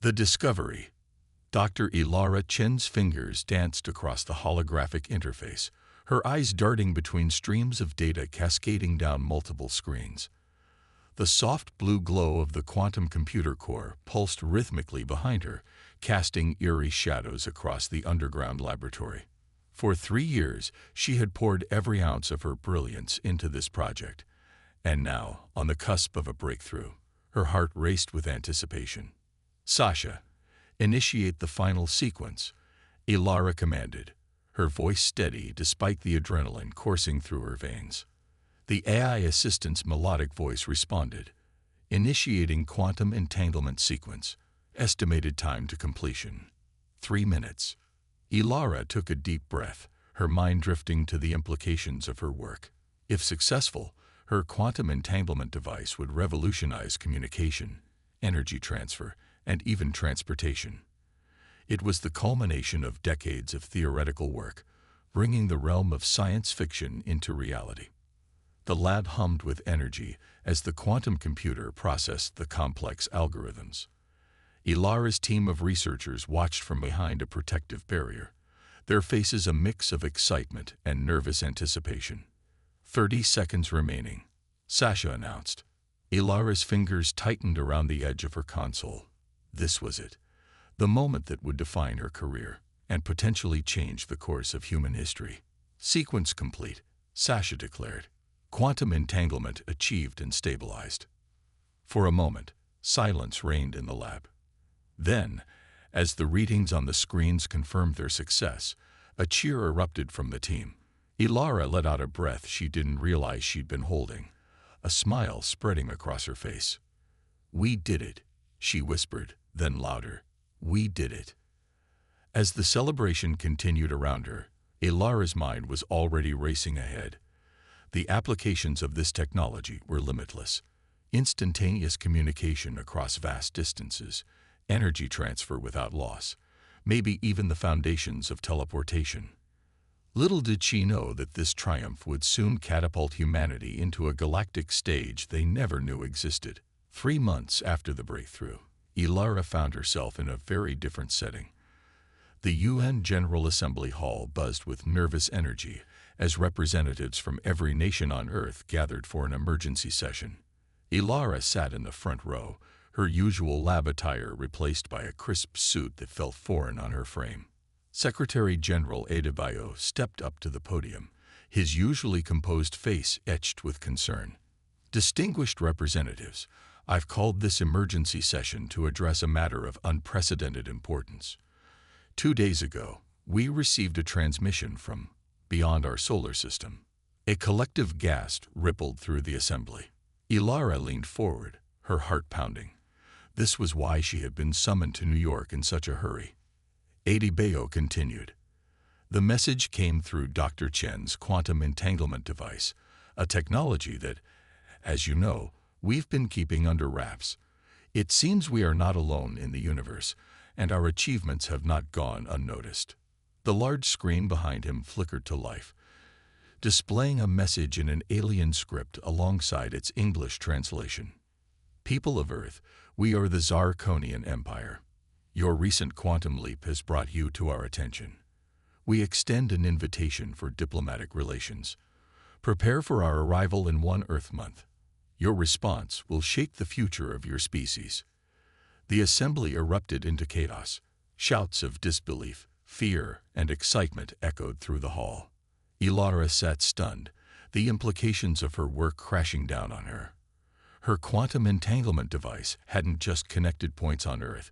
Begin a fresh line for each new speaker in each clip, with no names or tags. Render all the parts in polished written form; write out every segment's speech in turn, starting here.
The discovery. Dr. Ilara Chen's fingers danced across the holographic interface, her eyes darting between streams of data cascading down multiple screens. The soft blue glow of the quantum computer core pulsed rhythmically behind her, casting eerie shadows across the underground laboratory. For 3 years, she had poured every ounce of her brilliance into this project. And now, on the cusp of a breakthrough, her heart raced with anticipation. "Sasha, initiate the final sequence," Ilara commanded, her voice steady despite the adrenaline coursing through her veins. The AI assistant's melodic voice responded, "Initiating quantum entanglement sequence. Estimated time to completion, 3 minutes." Ilara took a deep breath, her mind drifting to the implications of her work. If successful, her quantum entanglement device would revolutionize communication, energy transfer, and even transportation. It was the culmination of decades of theoretical work, bringing the realm of science fiction into reality. The lab hummed with energy as the quantum computer processed the complex algorithms. Ilara's team of researchers watched from behind a protective barrier, their faces a mix of excitement and nervous anticipation. 30 seconds remaining, Sasha announced. Ilara's fingers tightened around the edge of her console. This was it, the moment that would define her career and potentially change the course of human history. "Sequence complete," Sasha declared. Quantum entanglement achieved and stabilized. For a moment, silence reigned in the lab. Then, as the readings on the screens confirmed their success, a cheer erupted from the team. Ilara let out a breath she didn't realize she'd been holding, a smile spreading across her face. "We did it," she whispered, then louder, "We did it." As the celebration continued around her, Ilara's mind was already racing ahead. The applications of this technology were limitless. Instantaneous communication across vast distances, energy transfer without loss, maybe even the foundations of teleportation. Little did she know that this triumph would soon catapult humanity into a galactic stage they never knew existed. 3 months after the breakthrough, Ilara found herself in a very different setting. The UN General Assembly Hall buzzed with nervous energy as representatives from every nation on Earth gathered for an emergency session. Ilara sat in the front row, her usual lab attire replaced by a crisp suit that felt foreign on her frame. Secretary General Adebayo stepped up to the podium, his usually composed face etched with concern. "Distinguished representatives, I've called this emergency session to address a matter of unprecedented importance. 2 days ago, we received a transmission from beyond our solar system." A collective gasp rippled through the assembly. Ilara leaned forward, her heart pounding. This was why she had been summoned to New York in such a hurry. Adebayo continued. "The message came through Dr. Chen's quantum entanglement device, a technology that, as you know, we've been keeping under wraps. It seems we are not alone in the universe, and our achievements have not gone unnoticed." The large screen behind him flickered to life, displaying a message in an alien script alongside its English translation. "People of Earth, we are the Zarkonian Empire. Your recent quantum leap has brought you to our attention. We extend an invitation for diplomatic relations. Prepare for our arrival in One Earth Month. Your response will shape the future of your species." The assembly erupted into chaos. Shouts of disbelief, fear, and excitement echoed through the hall. Ilara sat stunned, the implications of her work crashing down on her. Her quantum entanglement device hadn't just connected points on Earth.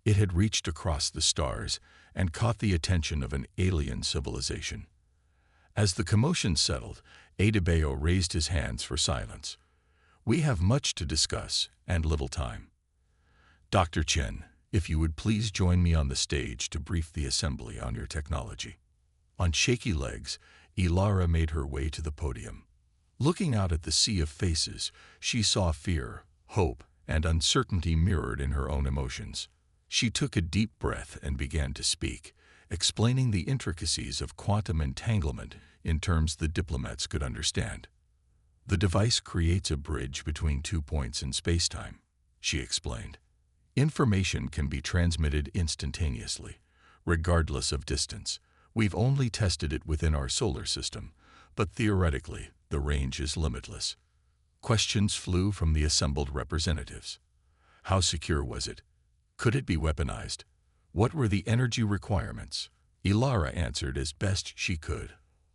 It had reached across the stars and caught the attention of an alien civilization. As the commotion settled, Adebayo raised his hands for silence. "We have much to discuss and little time. Dr. Chen, if you would please join me on the stage to brief the assembly on your technology." On shaky legs, Ilara made her way to the podium. Looking out at the sea of faces, she saw fear, hope, and uncertainty mirrored in her own emotions. She took a deep breath and began to speak, explaining the intricacies of quantum entanglement in terms the diplomats could understand. "The device creates a bridge between 2 points in spacetime," she explained. Information can be transmitted instantaneously, regardless of distance. We've only tested it within our solar system, but theoretically, the range is limitless. Questions flew from the assembled representatives. How secure was it? Could it be weaponized? What were the energy requirements? Ilara answered as best she could,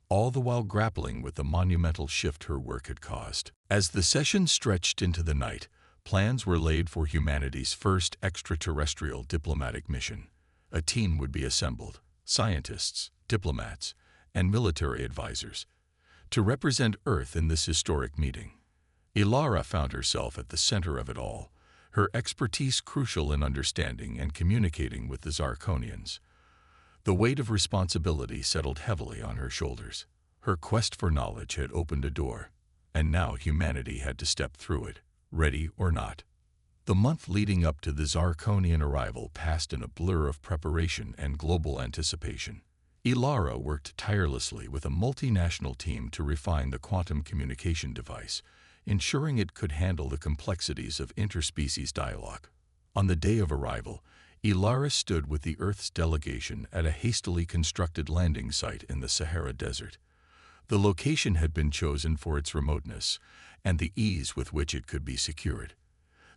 all the while grappling with the monumental shift her work had caused. As the session stretched into the night, plans were laid for humanity's first extraterrestrial diplomatic mission. A team would be assembled, scientists, diplomats, and military advisors, to represent Earth in this historic meeting. Ilara found herself at the center of it all, her expertise crucial in understanding and communicating with the Zarkonians. The weight of responsibility settled heavily on her shoulders. Her quest for knowledge had opened a door, and now humanity had to step through it, ready or not. The month leading up to the Zarkonian arrival passed in a blur of preparation and global anticipation. Ilara worked tirelessly with a multinational team to refine the quantum communication device, ensuring it could handle the complexities of interspecies dialogue. On the day of arrival, Ilara stood with the Earth's delegation at a hastily constructed landing site in the Sahara Desert. The location had been chosen for its remoteness and the ease with which it could be secured.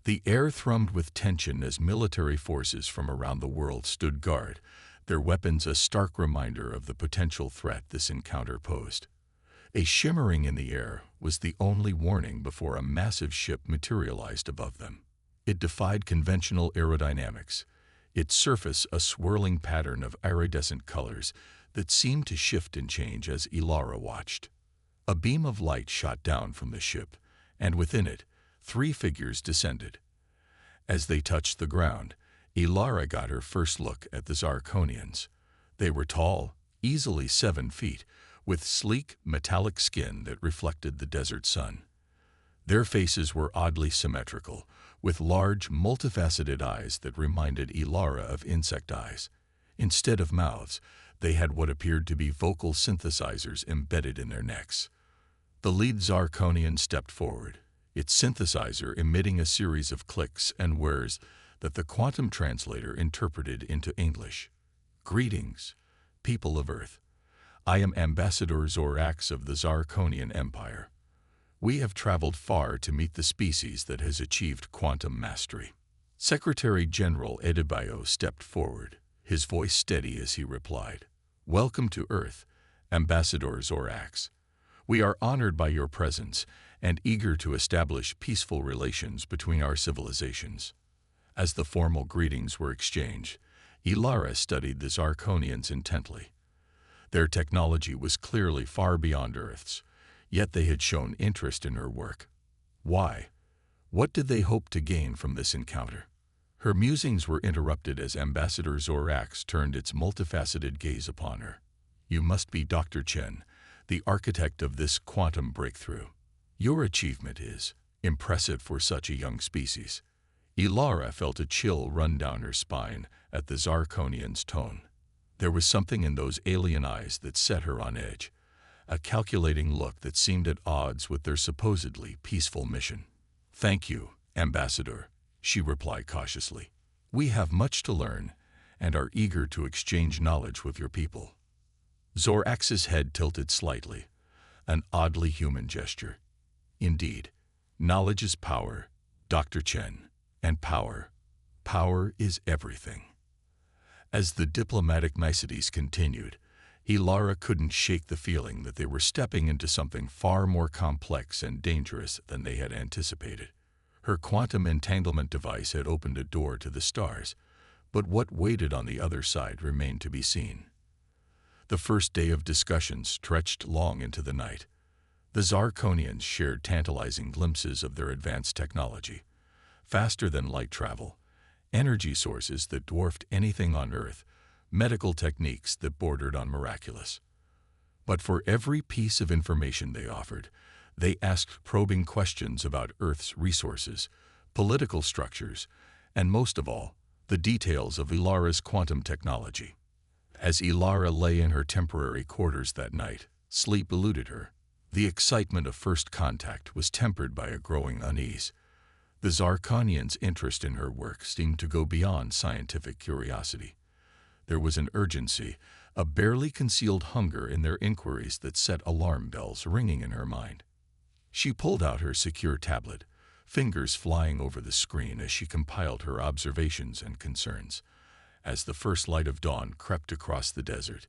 The air thrummed with tension as military forces from around the world stood guard, their weapons a stark reminder of the potential threat this encounter posed. A shimmering in the air was the only warning before a massive ship materialized above them. It defied conventional aerodynamics, its surface a swirling pattern of iridescent colors that seemed to shift and change as Ilara watched. A beam of light shot down from the ship, and within it, 3 figures descended. As they touched the ground, Ilara got her first look at the Zarkonians. They were tall, easily 7 feet, with sleek, metallic skin that reflected the desert sun. Their faces were oddly symmetrical, with large, multifaceted eyes that reminded Ilara of insect eyes. Instead of mouths, they had what appeared to be vocal synthesizers embedded in their necks. The lead Zarkonian stepped forward, its synthesizer emitting a series of clicks and whirs that the quantum translator interpreted into English. "Greetings, people of Earth. I am Ambassador Zorax of the Zarkonian Empire. We have traveled far to meet the species that has achieved quantum mastery." Secretary General Adebayo stepped forward, his voice steady as he replied, "Welcome to Earth, Ambassador Zorax. We are honored by your presence and eager to establish peaceful relations between our civilizations." As the formal greetings were exchanged, Ilara studied the Zarkonians intently. Their technology was clearly far beyond Earth's, yet they had shown interest in her work. Why? What did they hope to gain from this encounter? Her musings were interrupted as Ambassador Zorax turned its multifaceted gaze upon her. "You must be Dr. Chen, the architect of this quantum breakthrough. Your achievement is impressive for such a young species." Ilara felt a chill run down her spine at the Zarkonian's tone. There was something in those alien eyes that set her on edge, a calculating look that seemed at odds with their supposedly peaceful mission. "Thank you, Ambassador," she replied cautiously. "We have much to learn and are eager to exchange knowledge with your people." Zorax's head tilted slightly, an oddly human gesture. "Indeed, knowledge is power, Dr. Chen, and power is everything." As the diplomatic niceties continued, Ilara couldn't shake the feeling that they were stepping into something far more complex and dangerous than they had anticipated. Her quantum entanglement device had opened a door to the stars, but what waited on the other side remained to be seen. The first day of discussions stretched long into the night. The Zarkonians shared tantalizing glimpses of their advanced technology, faster than light travel, energy sources that dwarfed anything on Earth, medical techniques that bordered on miraculous. But for every piece of information they offered, they asked probing questions about Earth's resources, political structures, and most of all, the details of Ilara's quantum technology. As Ilara lay in her temporary quarters that night, sleep eluded her. The excitement of first contact was tempered by a growing unease. The Zarkonians' interest in her work seemed to go beyond scientific curiosity. There was an urgency, a barely concealed hunger in their inquiries that set alarm bells ringing in her mind. She pulled out her secure tablet, fingers flying over the screen as she compiled her observations and concerns. As the first light of dawn crept across the desert,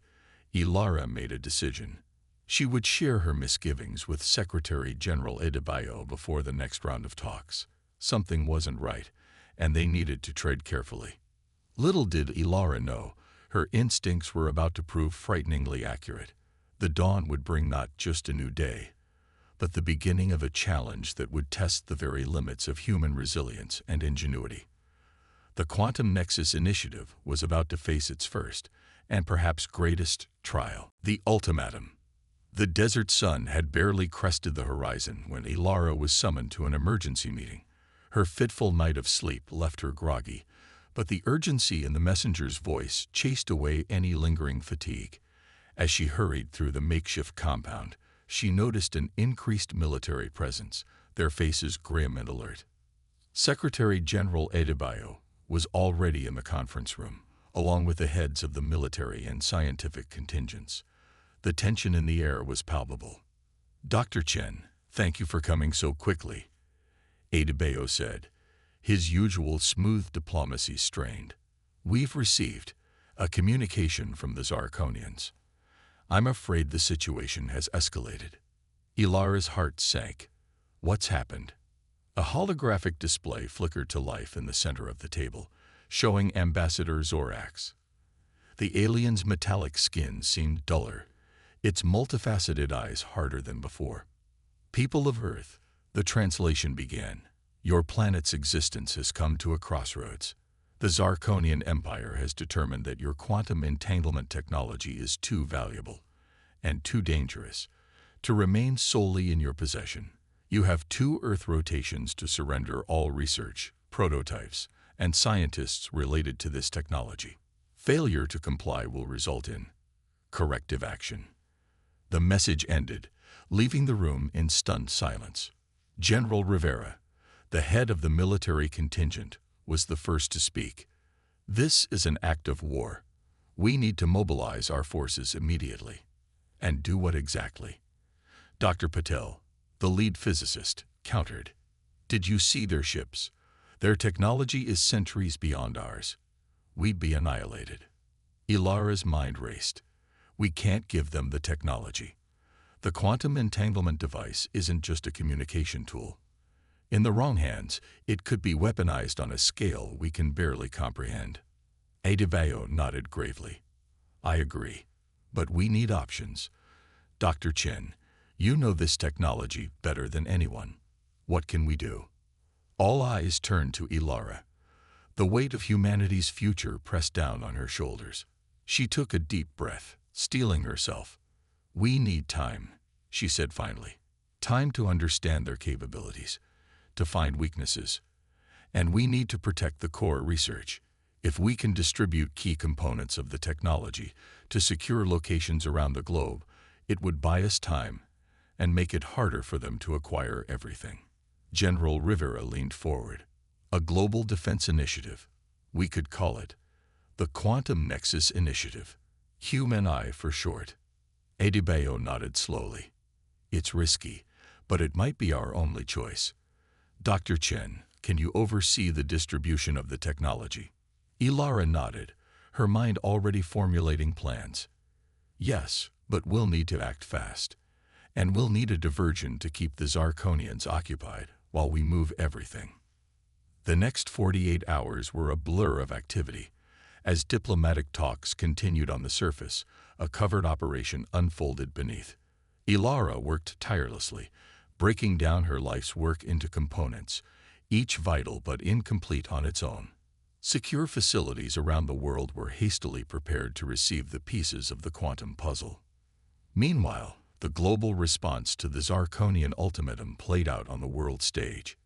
Ilara made a decision. She would share her misgivings with Secretary General Adebayo before the next round of talks. Something wasn't right, and they needed to tread carefully. Little did Ilara know, her instincts were about to prove frighteningly accurate. The dawn would bring not just a new day, but the beginning of a challenge that would test the very limits of human resilience and ingenuity. The Quantum Nexus Initiative was about to face its first, and perhaps greatest, trial, the ultimatum. The desert sun had barely crested the horizon when Ilara was summoned to an emergency meeting. Her fitful night of sleep left her groggy, but the urgency in the messenger's voice chased away any lingering fatigue. As she hurried through the makeshift compound, she noticed an increased military presence, their faces grim and alert. Secretary General Adebayo was already in the conference room, along with the heads of the military and scientific contingents. The tension in the air was palpable. "Dr. Chen, thank you for coming so quickly," Adebayo said, his usual smooth diplomacy strained. "We've received a communication from the Zarkonians. I'm afraid the situation has escalated." Ilara's heart sank. "What's happened?" A holographic display flickered to life in the center of the table, showing Ambassador Zorax. The alien's metallic skin seemed duller, its multifaceted eyes harder than before. "People of Earth," the translation began, "your planet's existence has come to a crossroads. The Zarkonian Empire has determined that your quantum entanglement technology is too valuable and too dangerous to remain solely in your possession. You have 2 Earth rotations to surrender all research, prototypes, and scientists related to this technology. Failure to comply will result in corrective action." The message ended, leaving the room in stunned silence. General Rivera, the head of the military contingent, was the first to speak. "This is an act of war. We need to mobilize our forces immediately." "And do what exactly?" Dr. Patel, the lead physicist, countered. "Did you see their ships? Their technology is centuries beyond ours. We'd be annihilated." Ilara's mind raced. "We can't give them the technology. The quantum entanglement device isn't just a communication tool. In the wrong hands, it could be weaponized on a scale we can barely comprehend." Adebayo nodded gravely. "I agree, but we need options. Dr. Chen, you know this technology better than anyone. What can we do?" All eyes turned to Ilara. The weight of humanity's future pressed down on her shoulders. She took a deep breath, steeling herself. "We need time," she said finally. "Time to understand their capabilities, to find weaknesses. And we need to protect the core research. If we can distribute key components of the technology to secure locations around the globe, it would buy us time and make it harder for them to acquire everything." General Rivera leaned forward. "A global defense initiative. We could call it the Quantum Nexus Initiative. Human-I for short." Adebayo nodded slowly. "It's risky, but it might be our only choice. Dr. Chen, can you oversee the distribution of the technology?" Ilara nodded, her mind already formulating plans. "Yes, but we'll need to act fast. And we'll need a diversion to keep the Zarkonians occupied while we move everything." The next 48 hours were a blur of activity. As diplomatic talks continued on the surface, a covert operation unfolded beneath. Ilara worked tirelessly, breaking down her life's work into components, each vital but incomplete on its own. Secure facilities around the world were hastily prepared to receive the pieces of the quantum puzzle. Meanwhile, the global response to the Zarkonian ultimatum played out on the world stage.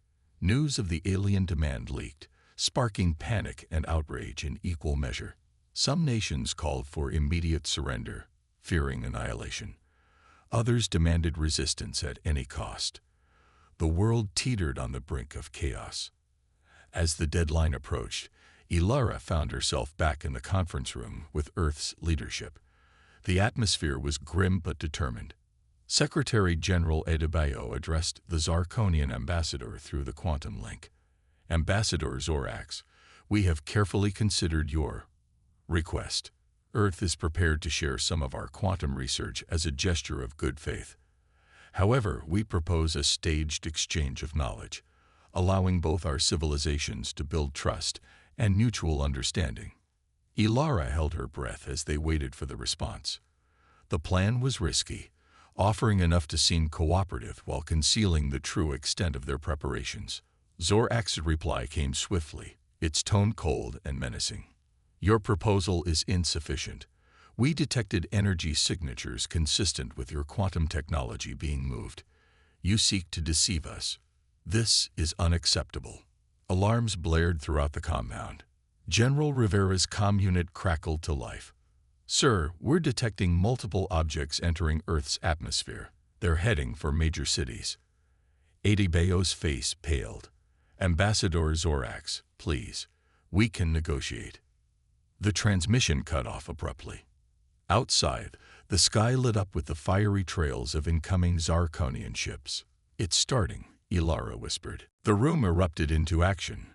News of the alien demand leaked, sparking panic and outrage in equal measure. Some nations called for immediate surrender, fearing annihilation. Others demanded resistance at any cost. The world teetered on the brink of chaos. As the deadline approached, Ilara found herself back in the conference room with Earth's leadership. The atmosphere was grim but determined. Secretary General Adebayo addressed the Zarkonian ambassador through the quantum link. Ambassador Zorax, we have carefully considered your request. Earth is prepared to share some of our quantum research as a gesture of good faith. However, we propose a staged exchange of knowledge, allowing both our civilizations to build trust and mutual understanding. Ilara held her breath as they waited for the response. The plan was risky, offering enough to seem cooperative while concealing the true extent of their preparations. Zorax's reply came swiftly, its tone cold and menacing. Your proposal is insufficient. We detected energy signatures consistent with your quantum technology being moved. You seek to deceive us. This is unacceptable. Alarms blared throughout the compound. General Rivera's comm unit crackled to life. Sir, we're detecting multiple objects entering Earth's atmosphere. They're heading for major cities. Adebayo's face paled. Ambassador Zorax, please. We can negotiate. The transmission cut off abruptly. Outside, the sky lit up with the fiery trails of incoming Zarkonian ships. It's starting, Ilara whispered. The room erupted into action.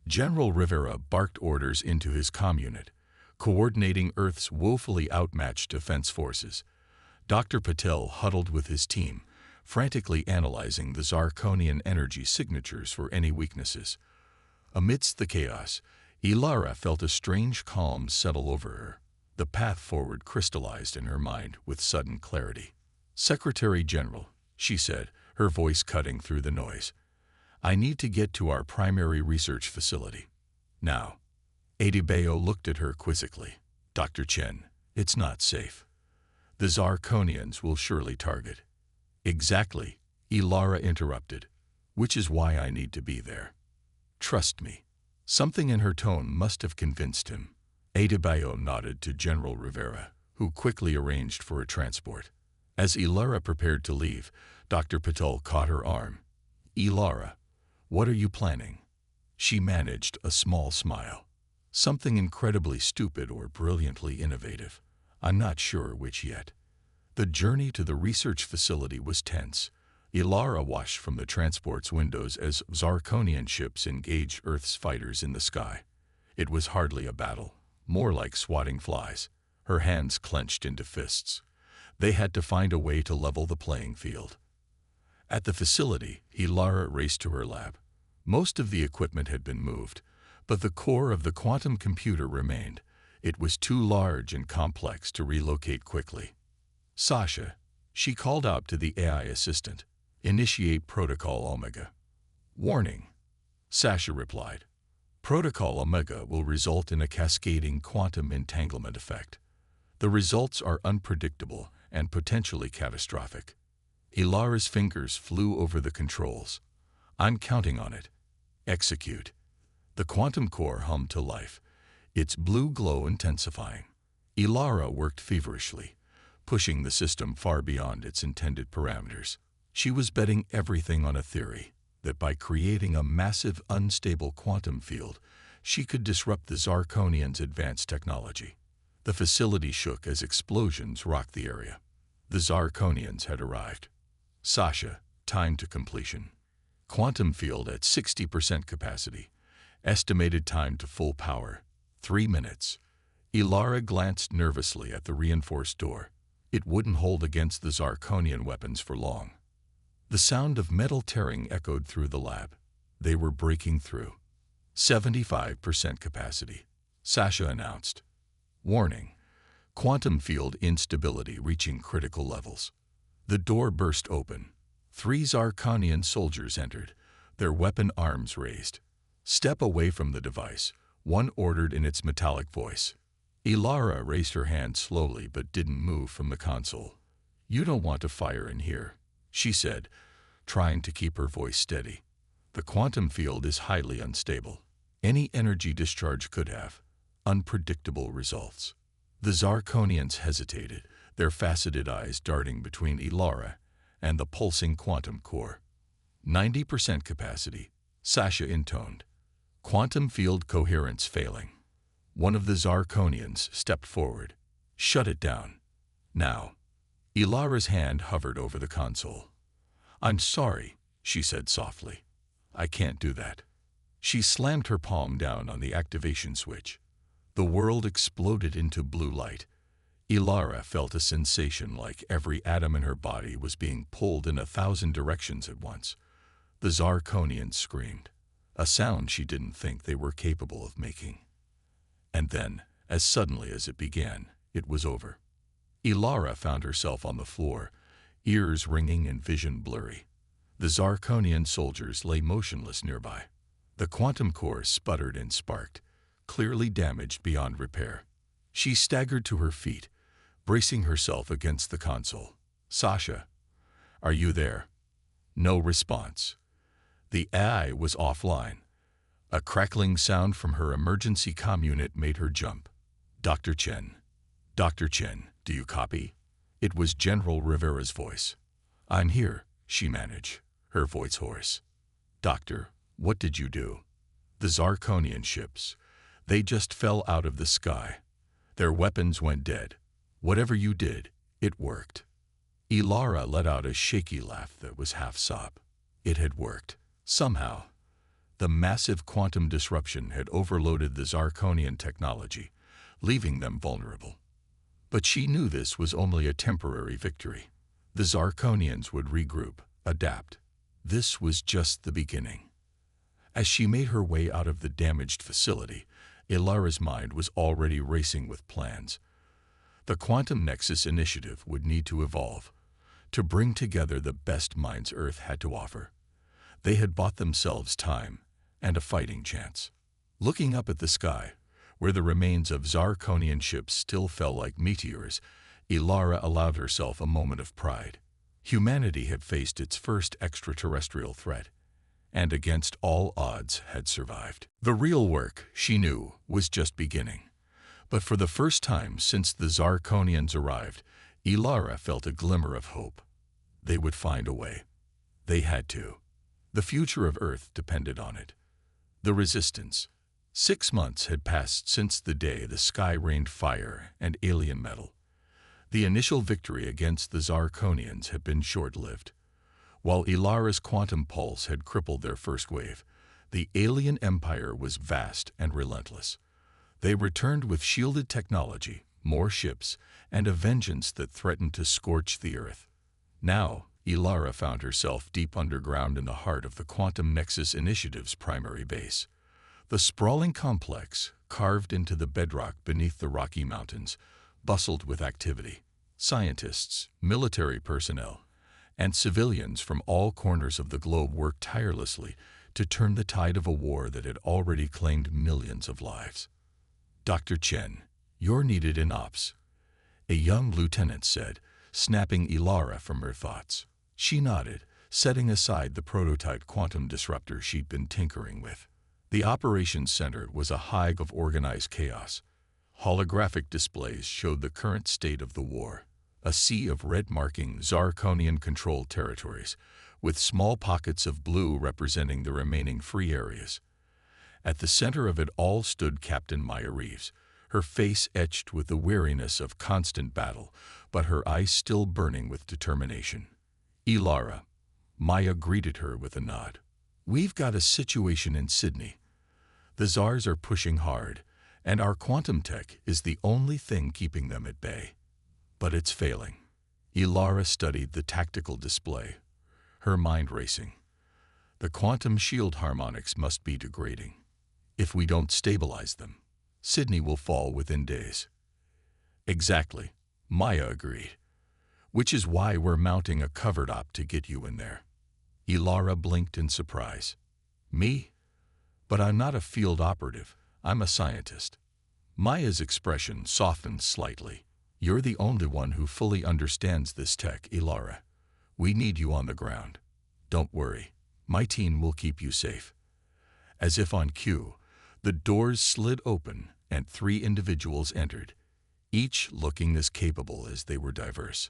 General Rivera barked orders into his comm unit, coordinating Earth's woefully outmatched defense forces. Dr. Patel huddled with his team, frantically analyzing the Zarkonian energy signatures for any weaknesses. Amidst the chaos, Ilara felt a strange calm settle over her. The path forward crystallized in her mind with sudden clarity. Secretary General, she said, her voice cutting through the noise. I need to get to our primary research facility. Now. Adebayo looked at her quizzically. Dr. Chen, it's not safe. The Zarkonians will surely target. Exactly, Ilara interrupted, which is why I need to be there. Trust me. Something in her tone must have convinced him. Adebayo nodded to General Rivera, who quickly arranged for a transport. As Ilara prepared to leave, Dr. Patel caught her arm. Ilara, what are you planning? She managed a small smile. Something incredibly stupid or brilliantly innovative. I'm not sure which yet. The journey to the research facility was tense. Ilara watched from the transport's windows as Zarkonian ships engaged Earth's fighters in the sky. It was hardly a battle, more like swatting flies. Her hands clenched into fists. They had to find a way to level the playing field. At the facility, Ilara raced to her lab. Most of the equipment had been moved, but the core of the quantum computer remained. It was too large and complex to relocate quickly. Sasha, she called out to the AI assistant. Initiate Protocol Omega. Warning, Sasha replied. Protocol Omega will result in a cascading quantum entanglement effect. The results are unpredictable and potentially catastrophic. Ilara's fingers flew over the controls. I'm counting on it. Execute. The quantum core hummed to life, its blue glow intensifying. Ilara worked feverishly, pushing the system far beyond its intended parameters. She was betting everything on a theory that by creating a massive, unstable quantum field, she could disrupt the Zarkonians' advanced technology. The facility shook as explosions rocked the area. The Zarkonians had arrived. Sasha, time to completion. Quantum field at 60% capacity. Estimated time to full power, 3 minutes. Ilara glanced nervously at the reinforced door. It wouldn't hold against the Zarkonian weapons for long. The sound of metal tearing echoed through the lab. They were breaking through. 75% capacity, Sasha announced. Warning, quantum field instability reaching critical levels. The door burst open. 3 Zarkonian soldiers entered, their weapon arms raised. Step away from the device, one ordered in its metallic voice. Ilara raised her hand slowly but didn't move from the console. You don't want to fire in here, she said, trying to keep her voice steady. The quantum field is highly unstable. Any energy discharge could have unpredictable results. The Zarkonians hesitated, their faceted eyes darting between Ilara and the pulsing quantum core. 90% capacity, Sasha intoned. Quantum field coherence failing. One of the Zarkonians stepped forward. Shut it down. Now. Ilara's hand hovered over the console. I'm sorry, she said softly. I can't do that. She slammed her palm down on the activation switch. The world exploded into blue light. Ilara felt a sensation like every atom in her body was being pulled in 1,000 directions at once. The Zarkonians screamed, a sound she didn't think they were capable of making. And then, as suddenly as it began, it was over. Ilara found herself on the floor, ears ringing and vision blurry. The Zarkonian soldiers lay motionless nearby. The quantum core sputtered and sparked, clearly damaged beyond repair. She staggered to her feet, bracing herself against the console. Sasha, are you there? No response. The AI was offline. A crackling sound from her emergency comm unit made her jump. Dr. Chen. Dr. Chen, do you copy? It was General Rivera's voice. I'm here, she managed, her voice hoarse. Doctor, what did you do? The Zarkonian ships. They just fell out of the sky. Their weapons went dead. Whatever you did, it worked. Ilara let out a shaky laugh that was half sob. It had worked. Somehow. The massive quantum disruption had overloaded the Zarkonian technology, leaving them vulnerable. But she knew this was only a temporary victory. The Zarkonians would regroup, adapt. This was just the beginning. As she made her way out of the damaged facility, Ilara's mind was already racing with plans. The Quantum Nexus Initiative would need to evolve, to bring together the best minds Earth had to offer. They had bought themselves time and a fighting chance. Looking up at the sky, where the remains of Zarkonian ships still fell like meteors, Ilara allowed herself a moment of pride. Humanity had faced its first extraterrestrial threat, and against all odds had survived. The real work, she knew, was just beginning. But for the first time since the Zarkonians arrived, Ilara felt a glimmer of hope. They would find a way. They had to. The future of Earth depended on it. The resistance. 6 months had passed since the day the sky rained fire and alien metal. The initial victory against the Zarkonians had been short-lived. While Ilara's quantum pulse had crippled their first wave, the alien empire was vast and relentless. They returned with shielded technology, more ships, and a vengeance that threatened to scorch the Earth. Now, Ilara found herself deep underground in the heart of the Quantum Nexus Initiative's primary base. The sprawling complex, carved into the bedrock beneath the Rocky Mountains, bustled with activity. Scientists, military personnel, and civilians from all corners of the globe worked tirelessly to turn the tide of a war that had already claimed millions of lives. Dr. Chen, you're needed in ops, a young lieutenant said, snapping Ilara from her thoughts. She nodded, setting aside the prototype quantum disruptor she'd been tinkering with. The operations center was a hive of organized chaos. Holographic displays showed the current state of the war, a sea of red marking Zarkonian-controlled territories, with small pockets of blue representing the remaining free areas. At the center of it all stood Captain Maya Reeves, her face etched with the weariness of constant battle, but her eyes still burning with determination. Ilara. Maya greeted her with a nod. We've got a situation in Sydney. The Zars are pushing hard, and our quantum tech is the only thing keeping them at bay. But it's failing. Ilara studied the tactical display, her mind racing. The quantum shield harmonics must be degrading. If we don't stabilize them, Sydney will fall within days. Exactly, Maya agreed. Which is why we're mounting a covered op to get you in there. Ilara blinked in surprise. Me? But I'm not a field operative, I'm a scientist. Maya's expression softened slightly. You're the only one who fully understands this tech, Ilara. We need you on the ground. Don't worry, my team will keep you safe. As if on cue, the doors slid open and 3 individuals entered, each looking as capable as they were diverse.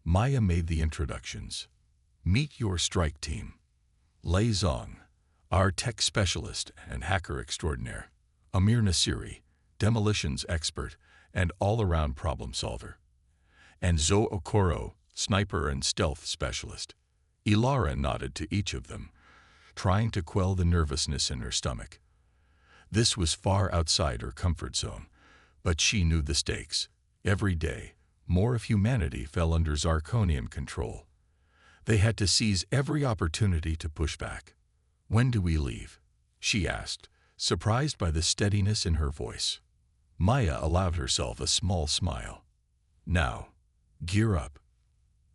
Maya made the introductions. Meet your strike team. Lei Zong, our tech specialist and hacker extraordinaire. Amir Nasiri, demolitions expert and all-around problem solver. And Zo Okoro, sniper and stealth specialist. Ilara nodded to each of them, trying to quell the nervousness in her stomach. This was far outside her comfort zone, but she knew the stakes. Every day, more of humanity fell under Zarkonian control. They had to seize every opportunity to push back. "When do we leave?" she asked, surprised by the steadiness in her voice. Maya allowed herself a small smile. "Now, gear up."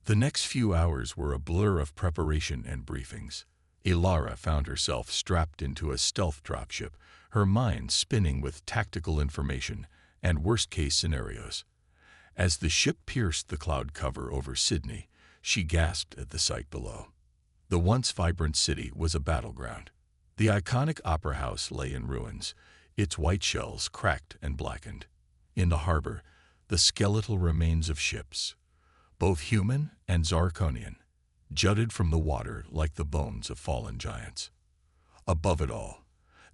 The next few hours were a blur of preparation and briefings. Ilara found herself strapped into a stealth dropship, her mind spinning with tactical information and worst-case scenarios. As the ship pierced the cloud cover over Sydney, she gasped at the sight below. The once vibrant city was a battleground. The iconic opera house lay in ruins, its white shells cracked and blackened. In the harbor, the skeletal remains of ships, both human and Zarkonian, jutted from the water like the bones of fallen giants. Above it all,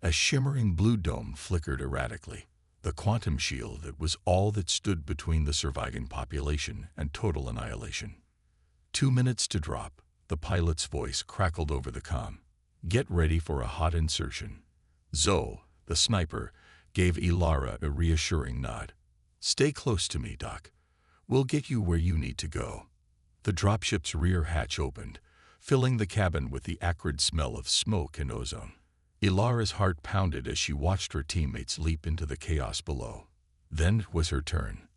a shimmering blue dome flickered erratically. The quantum shield that was all that stood between the surviving population and total annihilation. 2 minutes to drop, the pilot's voice crackled over the comm. "Get ready for a hot insertion." Zoe, the sniper, gave Ilara a reassuring nod. "Stay close to me, Doc. We'll get you where you need to go." The dropship's rear hatch opened, filling the cabin with the acrid smell of smoke and ozone. Ilara's heart pounded as she watched her teammates leap into the chaos below. Then was her turn.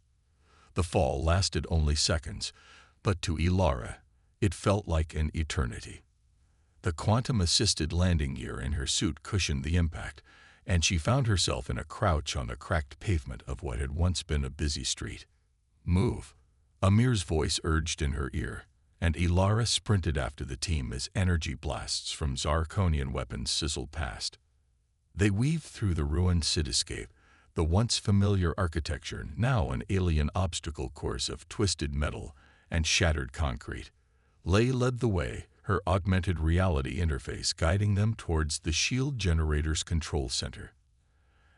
The fall lasted only seconds, but to Ilara, it felt like an eternity. The quantum-assisted landing gear in her suit cushioned the impact, and she found herself in a crouch on the cracked pavement of what had once been a busy street. "Move," Amir's voice urged in her ear, and Ilara sprinted after the team as energy blasts from Zarkonian weapons sizzled past. They weaved through the ruined cityscape, the once familiar architecture now an alien obstacle course of twisted metal and shattered concrete. Lei led the way, her augmented reality interface guiding them towards the shield generator's control center.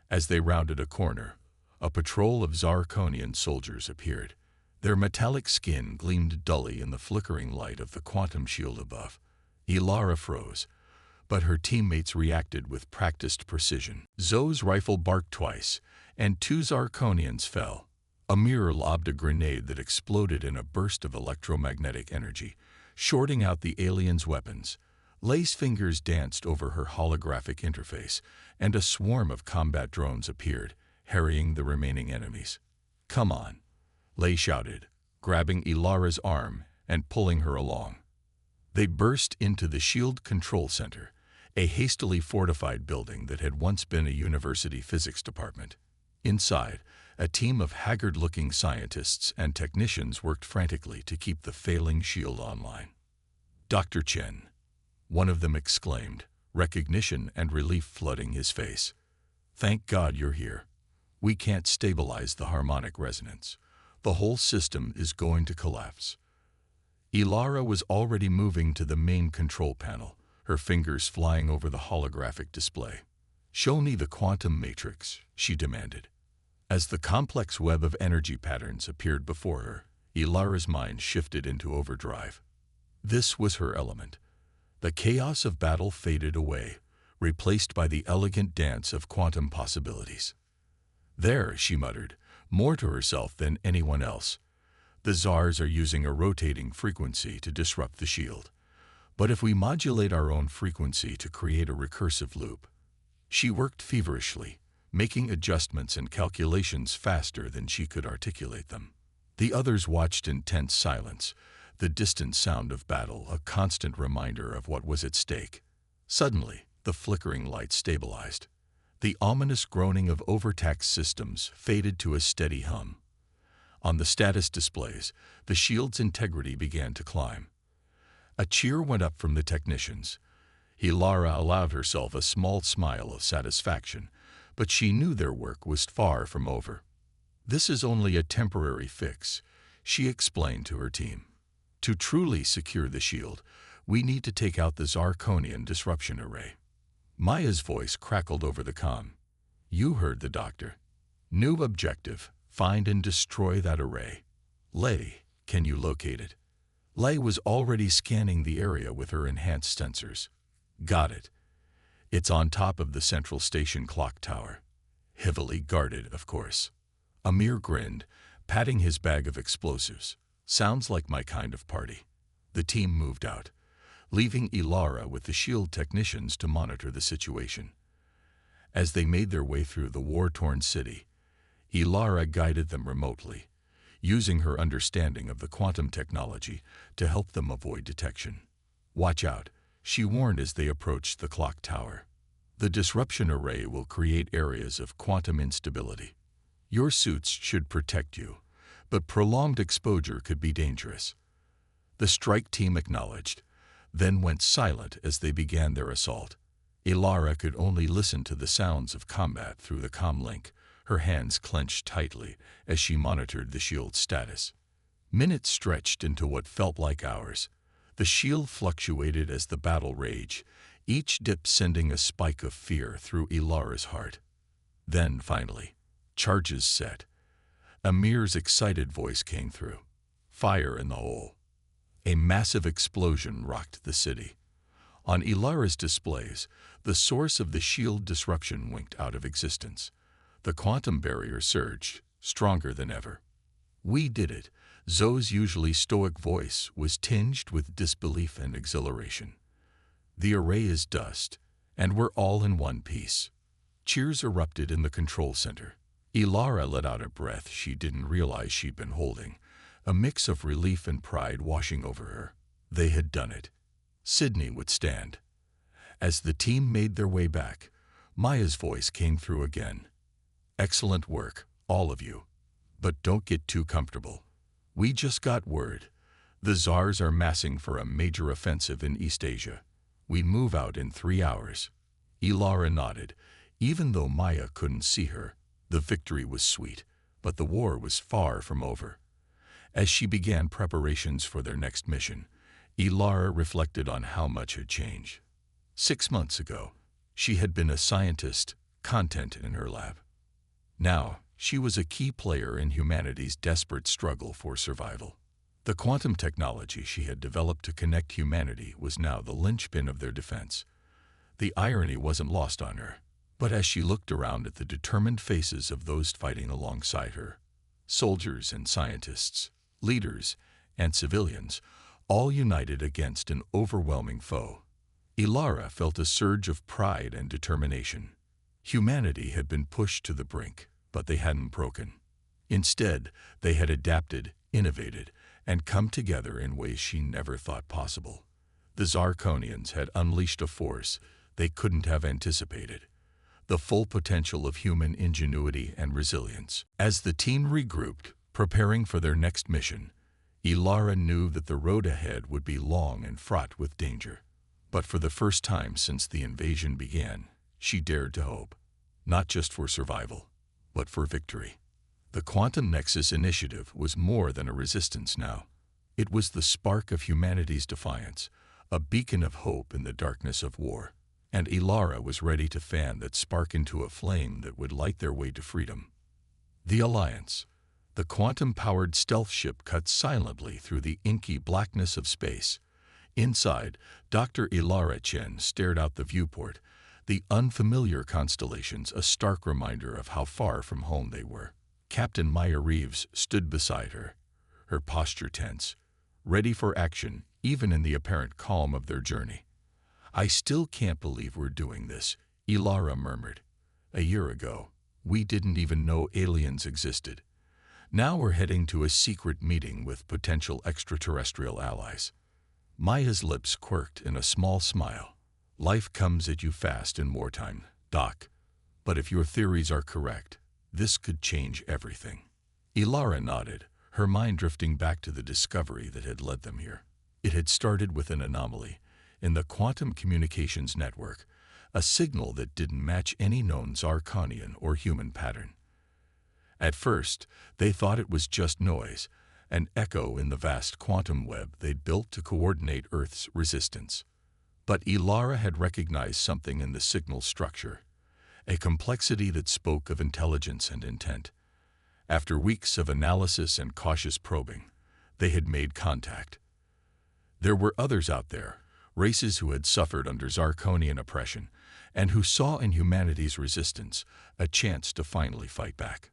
As they rounded a corner, a patrol of Zarkonian soldiers appeared. Their metallic skin gleamed dully in the flickering light of the quantum shield above. Ilara froze, but her teammates reacted with practiced precision. Zoe's rifle barked twice, and 2 Zarkonians fell. Amir lobbed a grenade that exploded in a burst of electromagnetic energy, shorting out the aliens' weapons. Lei's fingers danced over her holographic interface, and a swarm of combat drones appeared, harrying the remaining enemies. "Come on," Lei shouted, grabbing Ilara's arm and pulling her along. They burst into the shield control center, a hastily fortified building that had once been a university physics department. Inside, a team of haggard-looking scientists and technicians worked frantically to keep the failing shield online. "Dr. Chen," one of them exclaimed, recognition and relief flooding his face. "Thank God you're here. We can't stabilize the harmonic resonance. The whole system is going to collapse." Ilara was already moving to the main control panel, her fingers flying over the holographic display. "Show me the quantum matrix," she demanded. As the complex web of energy patterns appeared before her, Ilara's mind shifted into overdrive. This was her element. The chaos of battle faded away, replaced by the elegant dance of quantum possibilities. "There," she muttered, more to herself than anyone else. "The Zars are using a rotating frequency to disrupt the shield. But if we modulate our own frequency to create a recursive loop..." She worked feverishly, making adjustments and calculations faster than she could articulate them. The others watched in tense silence, the distant sound of battle a constant reminder of what was at stake. Suddenly, the flickering light stabilized. The ominous groaning of overtaxed systems faded to a steady hum. On the status displays, the shield's integrity began to climb. A cheer went up from the technicians. Ilara allowed herself a small smile of satisfaction, but she knew their work was far from over. "This is only a temporary fix," she explained to her team. "To truly secure the shield, We need to take out the Zirconian disruption array. Maya's voice crackled over the comm. You heard the doctor. New objective, find and destroy that array. Lei, can you locate it? Lei was already scanning the area with her enhanced sensors. Got it. It's on top of the central station clock tower. Heavily guarded, of course. Amir grinned, patting his bag of explosives. Sounds like my kind of party. The team moved out, leaving Ilara with the shield technicians to monitor the situation. As they made their way through the war-torn city, Ilara guided them remotely, using her understanding of the quantum technology to help them avoid detection. Watch out, she warned as they approached the clock tower. The disruption array will create areas of quantum instability. Your suits should protect you, but prolonged exposure could be dangerous. The strike team acknowledged, then went silent as they began their assault. Ilara could only listen to the sounds of combat through the comlink, her hands clenched tightly as she monitored the shield's status. Minutes stretched into what felt like hours. The shield fluctuated as the battle raged, each dip sending a spike of fear through Ilara's heart. Then, finally, charges set. Amir's excited voice came through. Fire in the hole. A massive explosion rocked the city. On Ilara's displays, the source of the shield disruption winked out of existence. The quantum barrier surged, stronger than ever. We did it. Zoe's usually stoic voice was tinged with disbelief and exhilaration. The array is dust, and we're all in one piece. Cheers erupted in the control center. Ilara let out a breath she didn't realize she'd been holding, a mix of relief and pride washing over her. They had done it. Sydney would stand. As the team made their way back, Maya's voice came through again. Excellent work, all of you. But don't get too comfortable. We just got word. The Tsars are massing for a major offensive in East Asia. We move out in 3 hours. Ilara nodded. Even though Maya couldn't see her, the victory was sweet, but the war was far from over. As she began preparations for their next mission, Ilara reflected on how much had changed. 6 months ago, she had been a scientist, content in her lab. Now, she was a key player in humanity's desperate struggle for survival. The quantum technology she had developed to connect humanity was now the linchpin of their defense. The irony wasn't lost on her, but as she looked around at the determined faces of those fighting alongside her, soldiers and scientists, leaders and civilians, all united against an overwhelming foe, Ilara felt a surge of pride and determination. Humanity had been pushed to the brink, but they hadn't broken. Instead, they had adapted, innovated, and come together in ways she never thought possible. The Zirconians had unleashed a force they couldn't have anticipated, the full potential of human ingenuity and resilience. As the team regrouped, preparing for their next mission, Ilara knew that the road ahead would be long and fraught with danger. But for the first time since the invasion began, she dared to hope, not just for survival, but for victory. The Quantum Nexus Initiative was more than a resistance now. It was the spark of humanity's defiance, a beacon of hope in the darkness of war. And Ilara was ready to fan that spark into a flame that would light their way to freedom. The Alliance, the quantum-powered stealth ship, cut silently through the inky blackness of space. Inside, Dr. Ilara Chen stared out the viewport, the unfamiliar constellations a stark reminder of how far from home they were. Captain Maya Reeves stood beside her, her posture tense, ready for action even in the apparent calm of their journey. I still can't believe we're doing this, Ilara murmured. A year ago, we didn't even know aliens existed. Now we're heading to a secret meeting with potential extraterrestrial allies. Maya's lips quirked in a small smile. Life comes at you fast in wartime, Doc. But if your theories are correct, this could change everything. Ilara nodded, her mind drifting back to the discovery that had led them here. It had started with an anomaly in the quantum communications network, a signal that didn't match any known Zirconian or human pattern. At first, they thought it was just noise, an echo in the vast quantum web they'd built to coordinate Earth's resistance. But Ilara had recognized something in the signal structure, a complexity that spoke of intelligence and intent. After weeks of analysis and cautious probing, they had made contact. There were others out there, races who had suffered under Zarkonian oppression and who saw in humanity's resistance a chance to finally fight back.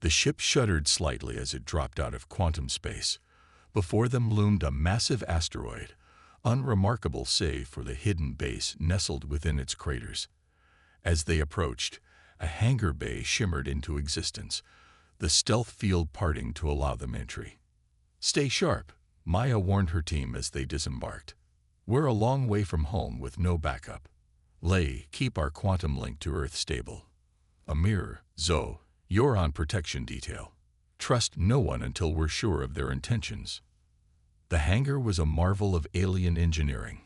The ship shuddered slightly as it dropped out of quantum space. Before them loomed a massive asteroid, unremarkable save for the hidden base nestled within its craters. As they approached, a hangar bay shimmered into existence, the stealth field parting to allow them entry. "Stay sharp," Maya warned her team as they disembarked. "We're a long way from home with no backup. Lay, keep our quantum link to Earth stable. Amir, Zoe, you're on protection detail. Trust no one until we're sure of their intentions." The hangar was a marvel of alien engineering,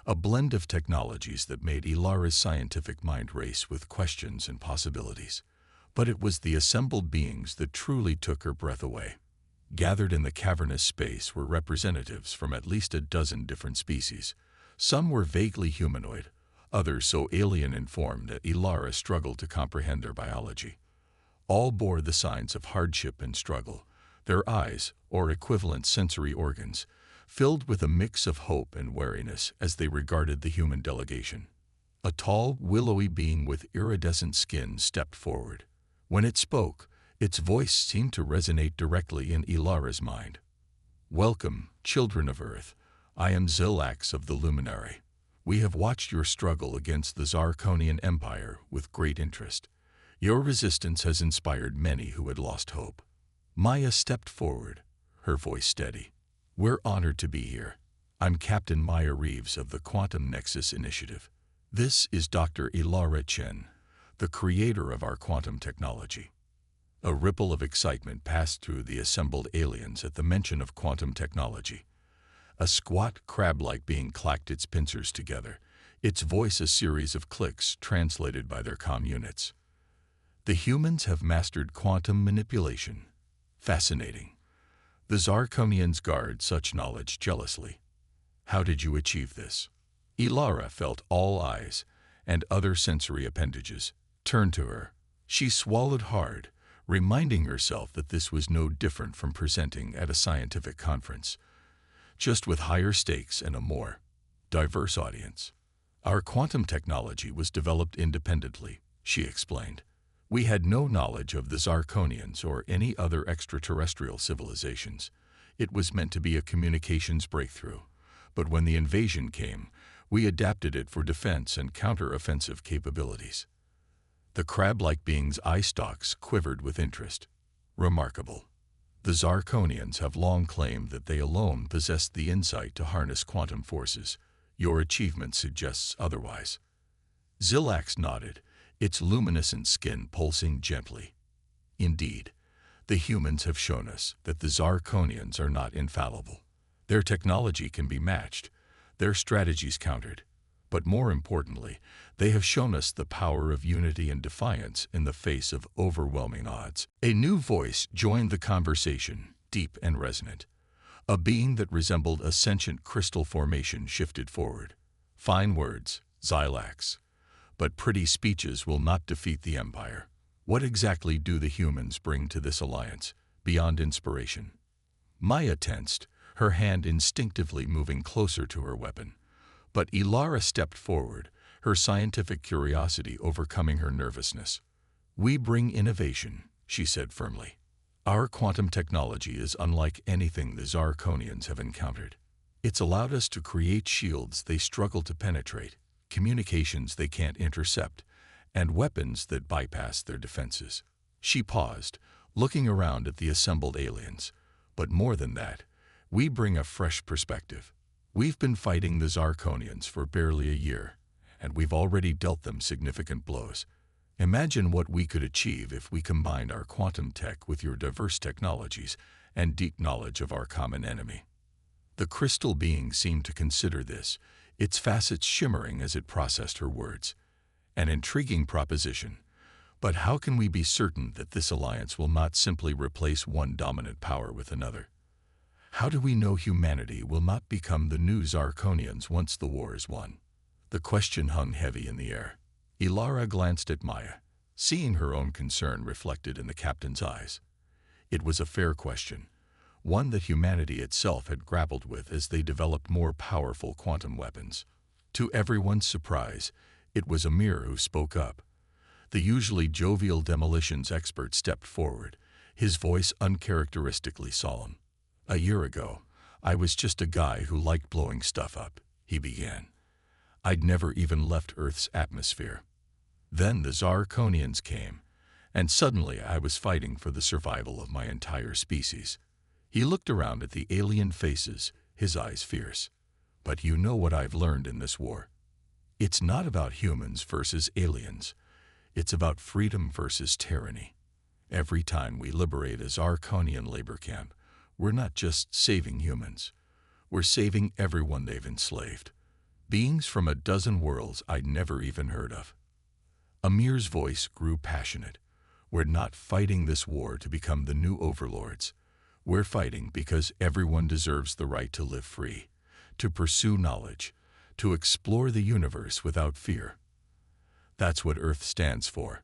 a blend of technologies that made Ilara's scientific mind race with questions and possibilities. But it was the assembled beings that truly took her breath away. Gathered in the cavernous space were representatives from at least a dozen different species. Some were vaguely humanoid, others so alien in form that Ilara struggled to comprehend their biology. All bore the signs of hardship and struggle, their eyes, or equivalent sensory organs, filled with a mix of hope and wariness as they regarded the human delegation. A tall, willowy being with iridescent skin stepped forward. When it spoke, its voice seemed to resonate directly in Ilara's mind. "Welcome, children of Earth. I am Zilax of the Luminary. We have watched your struggle against the Zarkonian Empire with great interest. Your resistance has inspired many who had lost hope." Maya stepped forward, her voice steady. "We're honored to be here. I'm Captain Maya Reeves of the Quantum Nexus Initiative. This is Dr. Ilara Chen, the creator of our quantum technology." A ripple of excitement passed through the assembled aliens at the mention of quantum technology. A squat, crab-like being clacked its pincers together, its voice a series of clicks translated by their comm units. "The humans have mastered quantum manipulation. Fascinating. The Zarkonians guard such knowledge jealously. How did you achieve this?" Ilara felt all eyes, and other sensory appendages turned to her. She swallowed hard, reminding herself that this was no different from presenting at a scientific conference, just with higher stakes and a more diverse audience. "Our quantum technology was developed independently," she explained. "We had no knowledge of the Zarkonians or any other extraterrestrial civilizations. It was meant to be a communications breakthrough. But when the invasion came, we adapted it for defense and counter-offensive capabilities." The crab-like being's eye stalks quivered with interest. "Remarkable. The Zarkonians have long claimed that they alone possessed the insight to harness quantum forces. Your achievement suggests otherwise." Zilax nodded, its luminescent skin pulsing gently. "Indeed, the humans have shown us that the Zarkonians are not infallible. Their technology can be matched, their strategies countered. But more importantly, they have shown us the power of unity and defiance in the face of overwhelming odds." A new voice joined the conversation, deep and resonant. A being that resembled a sentient crystal formation shifted forward. "Fine words, Zilax. But pretty speeches will not defeat the Empire. What exactly do the humans bring to this alliance, beyond inspiration?" Maya tensed, her hand instinctively moving closer to her weapon. But Ilara stepped forward, her scientific curiosity overcoming her nervousness. "We bring innovation," she said firmly. "Our quantum technology is unlike anything the Zarkonians have encountered. It's allowed us to create shields they struggle to penetrate, communications they can't intercept, and weapons that bypass their defenses." She paused, looking around at the assembled aliens. "But more than that, we bring a fresh perspective. We've been fighting the Zarkonians for barely a year, and we've already dealt them significant blows. Imagine what we could achieve if we combined our quantum tech with your diverse technologies and deep knowledge of our common enemy." The crystal being seemed to consider this, its facets shimmering as it processed her words. "An intriguing proposition. But how can we be certain that this alliance will not simply replace one dominant power with another?" How do we know humanity will not become the new Zarkonians once the war is won? The question hung heavy in the air. Ilara glanced at Maya, seeing her own concern reflected in the captain's eyes. It was a fair question, one that humanity itself had grappled with as they developed more powerful quantum weapons. To everyone's surprise, it was Amir who spoke up. The usually jovial demolitions expert stepped forward, his voice uncharacteristically solemn. "A year ago, I was just a guy who liked blowing stuff up," he began. "I'd never even left Earth's atmosphere. Then the Zarkonians came, and suddenly I was fighting for the survival of my entire species." He looked around at the alien faces, his eyes fierce. "But you know what I've learned in this war? It's not about humans versus aliens. It's about freedom versus tyranny. Every time we liberate a Zarkonian labor camp, we're not just saving humans. We're saving everyone they've enslaved. Beings from a dozen worlds I'd never even heard of." Amir's voice grew passionate. "We're not fighting this war to become the new overlords. We're fighting because everyone deserves the right to live free, to pursue knowledge, to explore the universe without fear. That's what Earth stands for.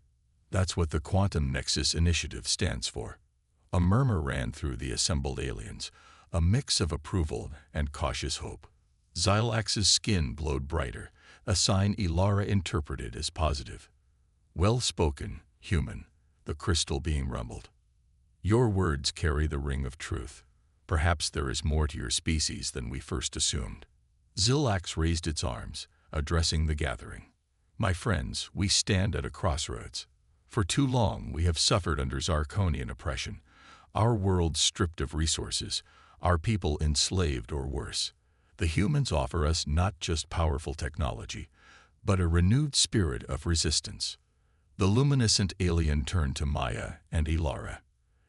That's what the Quantum Nexus Initiative stands for." A murmur ran through the assembled aliens, a mix of approval and cautious hope. Xylax's skin glowed brighter, a sign Ilara interpreted as positive. "Well spoken, human," the crystal being rumbled. "Your words carry the ring of truth. Perhaps there is more to your species than we first assumed." Xylax raised its arms, addressing the gathering. "My friends, we stand at a crossroads. For too long we have suffered under Zarkonian oppression, our world stripped of resources, our people enslaved or worse. The humans offer us not just powerful technology, but a renewed spirit of resistance." The luminescent alien turned to Maya and Ilara.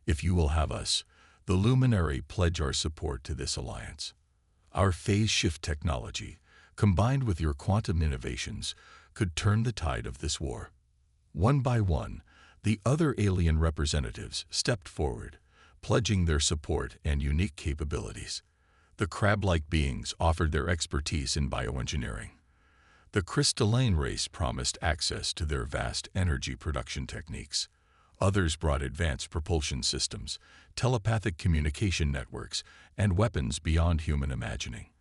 "If you will have us, the Luminary, pledge our support to this alliance. Our phase shift technology, combined with your quantum innovations, could turn the tide of this war." One by one, the other alien representatives stepped forward, pledging their support and unique capabilities. The crab-like beings offered their expertise in bioengineering. The crystalline race promised access to their vast energy production techniques. Others brought advanced propulsion systems, telepathic communication networks, and weapons beyond human imagining.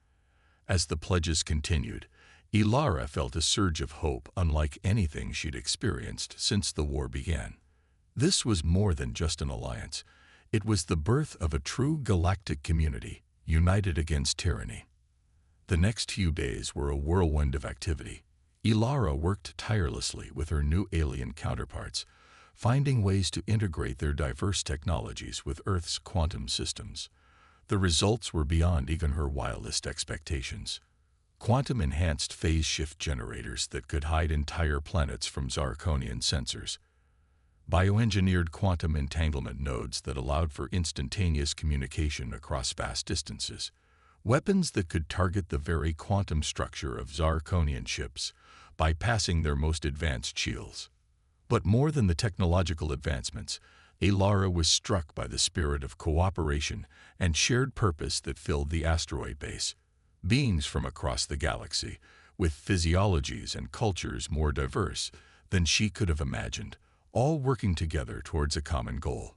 As the pledges continued, Ilara felt a surge of hope unlike anything she'd experienced since the war began. This was more than just an alliance. It was the birth of a true galactic community, united against tyranny. The next few days were a whirlwind of activity. Ilara worked tirelessly with her new alien counterparts, finding ways to integrate their diverse technologies with Earth's quantum systems. The results were beyond even her wildest expectations. Quantum-enhanced phase shift generators that could hide entire planets from Zarkonian sensors. Bioengineered quantum entanglement nodes that allowed for instantaneous communication across vast distances. Weapons that could target the very quantum structure of Zarkonian ships, bypassing their most advanced shields. But more than the technological advancements, Ilara was struck by the spirit of cooperation and shared purpose that filled the asteroid base. Beings from across the galaxy, with physiologies and cultures more diverse than she could have imagined, all working together towards a common goal.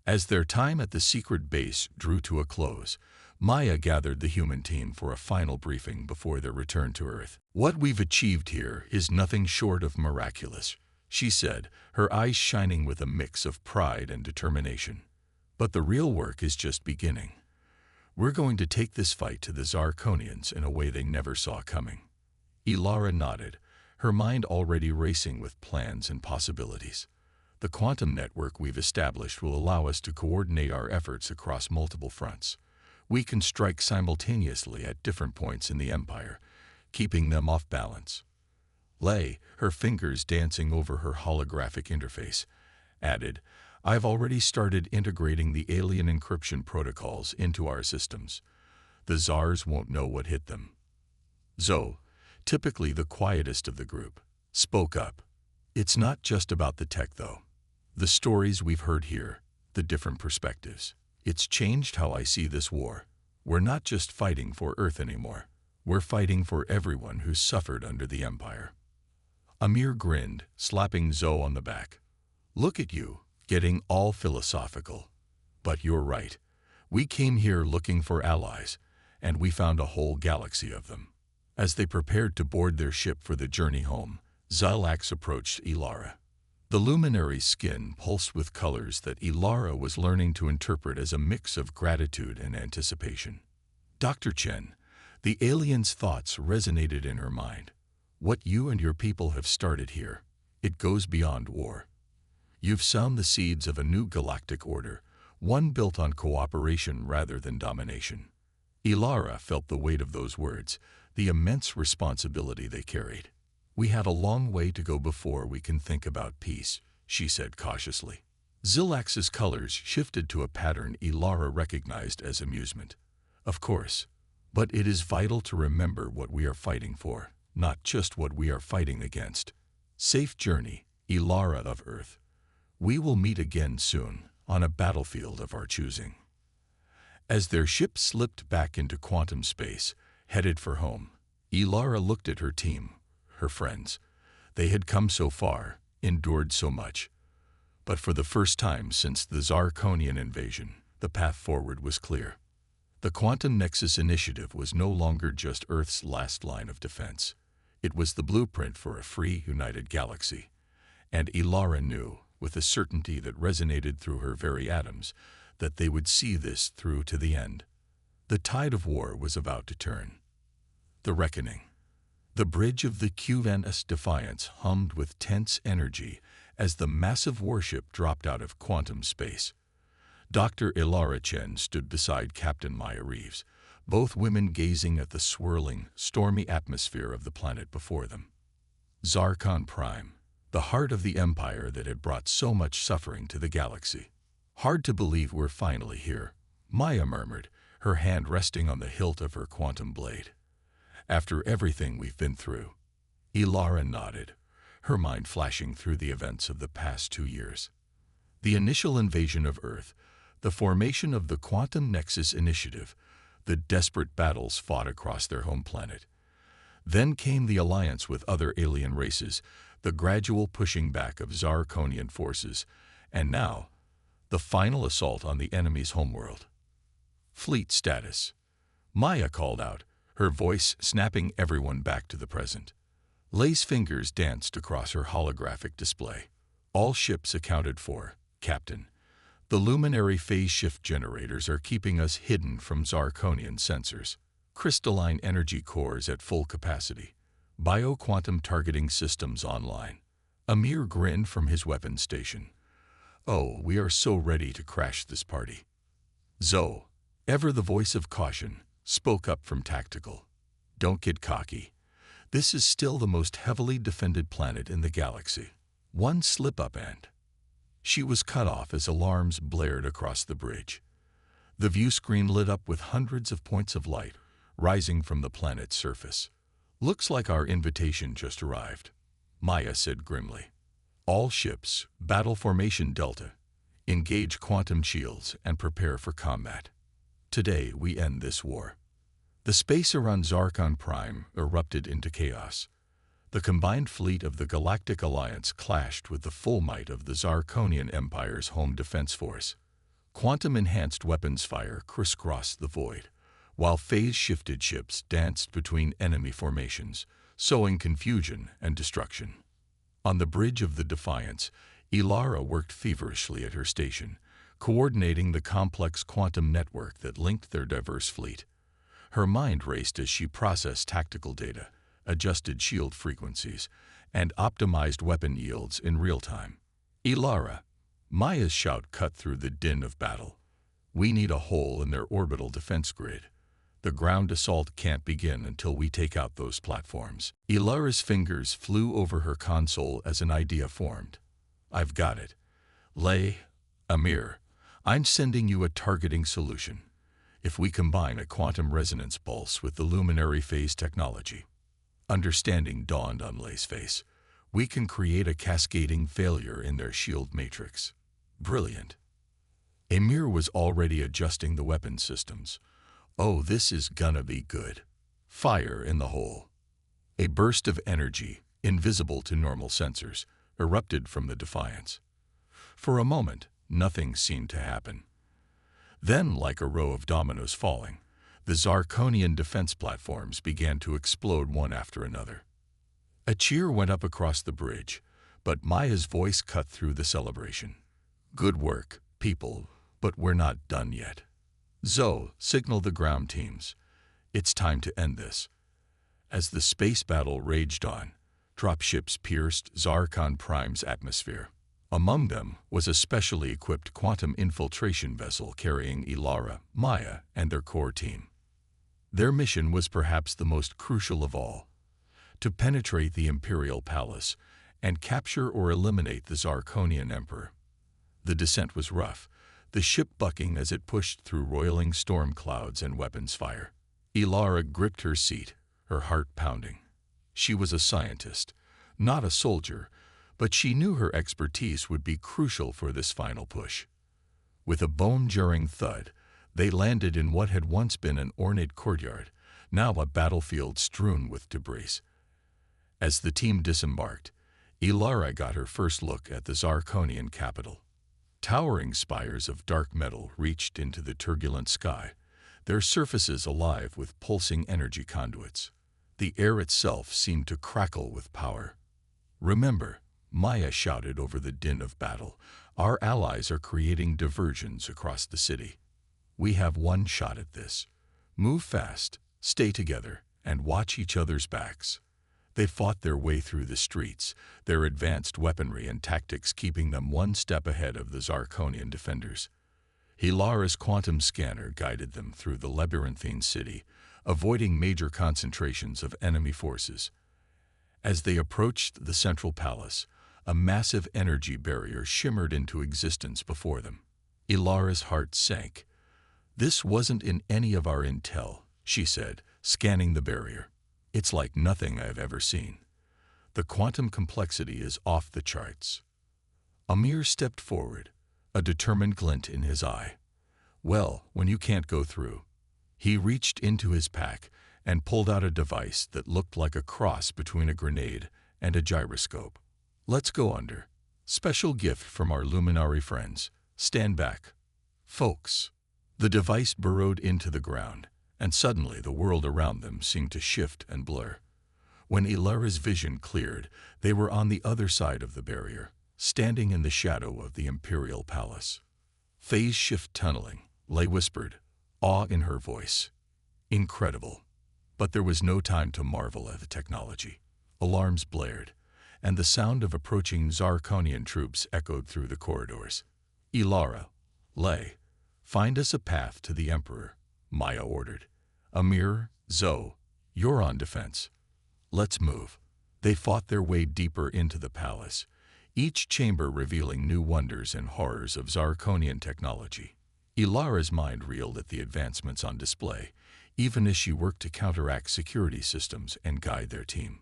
As their time at the secret base drew to a close, Maya gathered the human team for a final briefing before their return to Earth. "What we've achieved here is nothing short of miraculous," she said, her eyes shining with a mix of pride and determination. "But the real work is just beginning. We're going to take this fight to the Zarkonians in a way they never saw coming." Ilara nodded, her mind already racing with plans and possibilities. "The quantum network we've established will allow us to coordinate our efforts across multiple fronts. We can strike simultaneously at different points in the Empire, keeping them off balance." Lei, her fingers dancing over her holographic interface, added, "I've already started integrating the alien encryption protocols into our systems. The Zars won't know what hit them." Zoe, typically the quietest of the group, spoke up. "It's not just about the tech, though. The stories we've heard here, the different perspectives. It's changed how I see this war. We're not just fighting for Earth anymore. We're fighting for everyone who's suffered under the Empire." Amir grinned, slapping Zoe on the back. "Look at you, getting all philosophical. But you're right. We came here looking for allies, and we found a whole galaxy of them." As they prepared to board their ship for the journey home, Xylax approached Ilara. The luminary's skin pulsed with colors that Ilara was learning to interpret as a mix of gratitude and anticipation. "Dr. Chen," the alien's thoughts resonated in her mind. "What you and your people have started here, it goes beyond war. You've sown the seeds of a new galactic order, one built on cooperation rather than domination." Ilara felt the weight of those words, the immense responsibility they carried. "We have a long way to go before we can think about peace," she said cautiously. Xylax's colors shifted to a pattern Ilara recognized as amusement. "Of course, but it is vital to remember what we are fighting for, not just what we are fighting against. Safe journey, Ilara of Earth. We will meet again soon, on a battlefield of our choosing." As their ship slipped back into quantum space, headed for home, Ilara looked at her team, her friends. They had come so far, endured so much. But for the first time since the Zarkonian invasion, the path forward was clear. The Quantum Nexus Initiative was no longer just Earth's last line of defense. It was the blueprint for a free, united galaxy. And Ilara knew, with a certainty that resonated through her very atoms, that they would see this through to the end. The tide of war was about to turn. The reckoning. The bridge of the QVNS Defiance hummed with tense energy as the massive warship dropped out of quantum space. Dr. Ilara Chen stood beside Captain Maya Reeves, both women gazing at the swirling, stormy atmosphere of the planet before them. Zarkon Prime, the heart of the empire that had brought so much suffering to the galaxy. "Hard to believe we're finally here," Maya murmured, her hand resting on the hilt of her quantum blade. "After everything we've been through." Ilara nodded, her mind flashing through the events of the past 2 years. The initial invasion of Earth, the formation of the Quantum Nexus Initiative, the desperate battles fought across their home planet. Then came the alliance with other alien races, the gradual pushing back of Zarkonian forces, and now, the final assault on the enemy's homeworld. "Fleet status," Maya called out, her voice snapping everyone back to the present. Lay's fingers danced across her holographic display. "All ships accounted for, Captain. The luminary phase shift generators are keeping us hidden from Zarkonian sensors. Crystalline energy cores at full capacity. Bioquantum targeting systems online." Amir grinned from his weapons station. "Oh, we are so ready to crash this party." Zoe, ever the voice of caution, spoke up from Tactical. "Don't get cocky. This is still the most heavily defended planet in the galaxy. One slip-up and..." She was cut off as alarms blared across the bridge. The view screen lit up with hundreds of points of light, rising from the planet's surface. "Looks like our invitation just arrived," Maya said grimly. "All ships, battle formation Delta. Engage quantum shields and prepare for combat. Today we end this war." The space around Zarkon Prime erupted into chaos. The combined fleet of the Galactic Alliance clashed with the full might of the Zarkonian Empire's home defense force. Quantum-enhanced weapons fire crisscrossed the void, while phase-shifted ships danced between enemy formations, sowing confusion and destruction. On the bridge of the Defiance, Ilara worked feverishly at her station, coordinating the complex quantum network that linked their diverse fleet. Her mind raced as she processed tactical data, adjusted shield frequencies, and optimized weapon yields in real time. "Ilara," Maya's shout cut through the din of battle. "We need a hole in their orbital defense grid. The ground assault can't begin until we take out those platforms." Ilara's fingers flew over her console as an idea formed. "I've got it. Lay, Amir, I'm sending you a targeting solution. If we combine a quantum resonance pulse with the luminary phase technology." Understanding dawned on Lay's face. "We can create a cascading failure in their shield matrix." "Brilliant." Amir was already adjusting the weapon systems. "Oh, this is gonna be good." Fire in the hole. A burst of energy, invisible to normal sensors, erupted from the Defiance. For a moment, nothing seemed to happen. Then, like a row of dominoes falling, the Zarkonian defense platforms began to explode one after another. A cheer went up across the bridge, but Maya's voice cut through the celebration. "Good work, people, but we're not done yet." Zoe signaled the ground teams. "It's time to end this." As the space battle raged on, dropships pierced Zarkon Prime's atmosphere. Among them was a specially equipped quantum infiltration vessel carrying Ilara, Maya, and their core team. Their mission was perhaps the most crucial of all: to penetrate the Imperial Palace and capture or eliminate the Zarkonian Emperor. The descent was rough, the ship bucking as it pushed through roiling storm clouds and weapons fire. Ilara gripped her seat, her heart pounding. She was a scientist, not a soldier, but she knew her expertise would be crucial for this final push. With a bone-jarring thud, they landed in what had once been an ornate courtyard, now a battlefield strewn with debris. As the team disembarked, Ilara got her first look at the Zarkonian capital. Towering spires of dark metal reached into the turbulent sky, their surfaces alive with pulsing energy conduits. The air itself seemed to crackle with power. "Remember," Maya shouted over the din of battle, "our allies are creating diversions across the city. We have one shot at this. Move fast, stay together, and watch each other's backs." They fought their way through the streets, their advanced weaponry and tactics keeping them one step ahead of the Zarkonian defenders. Ilara's quantum scanner guided them through the labyrinthine city, avoiding major concentrations of enemy forces. As they approached the central palace, a massive energy barrier shimmered into existence before them. Ilara's heart sank. "This wasn't in any of our intel," she said, scanning the barrier. "It's like nothing I've ever seen. The quantum complexity is off the charts." Amir stepped forward, a determined glint in his eye. "Well, when you can't go through." He reached into his pack and pulled out a device that looked like a cross between a grenade and a gyroscope. "Let's go under. Special gift from our Luminary friends. Stand back." "Folks." The device burrowed into the ground, and suddenly the world around them seemed to shift and blur. When Ilara's vision cleared, they were on the other side of the barrier, standing in the shadow of the Imperial Palace. "Phase shift tunneling," Lay whispered, awe in her voice. "Incredible." But there was no time to marvel at the technology. Alarms blared, and the sound of approaching Zarkonian troops echoed through the corridors. "Ilara, Lay, find us a path to the Emperor," Maya ordered. "Amir, Zoe, you're on defense. Let's move." They fought their way deeper into the palace, each chamber revealing new wonders and horrors of Zarkonian technology. Ilara's mind reeled at the advancements on display, even as she worked to counteract security systems and guide their team.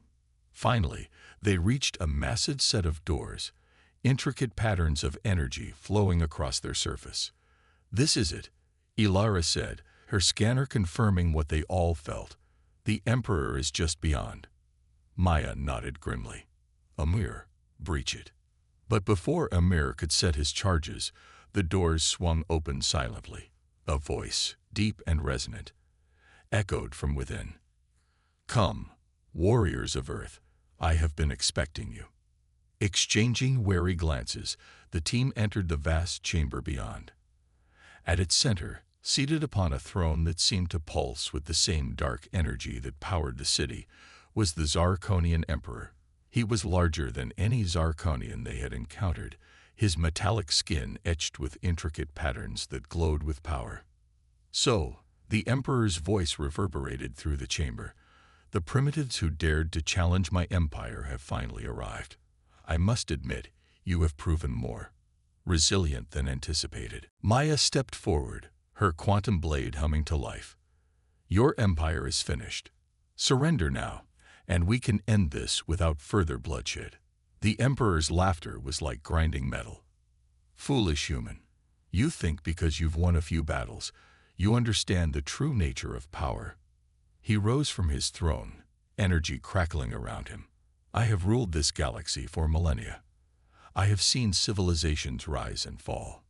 Finally, they reached a massive set of doors, intricate patterns of energy flowing across their surface. "This is it," Ilara said, her scanner confirming what they all felt. "The Emperor is just beyond." Maya nodded grimly. "Amir, breach it." But before Amir could set his charges, the doors swung open silently. A voice, deep and resonant, echoed from within. "Come, warriors of Earth, I have been expecting you." Exchanging wary glances, the team entered the vast chamber beyond. At its center, seated upon a throne that seemed to pulse with the same dark energy that powered the city, was the Zarkonian Emperor. He was larger than any Zarkonian they had encountered, his metallic skin etched with intricate patterns that glowed with power. "So," the Emperor's voice reverberated through the chamber, "the primitives who dared to challenge my empire have finally arrived. I must admit, you have proven more resilient than anticipated." Maya stepped forward, her quantum blade humming to life. "Your empire is finished. Surrender now, and we can end this without further bloodshed." The Emperor's laughter was like grinding metal. "Foolish human. You think because you've won a few battles, you understand the true nature of power. He rose from his throne, energy crackling around him. I have ruled this galaxy for millennia. I have seen civilizations rise and fall.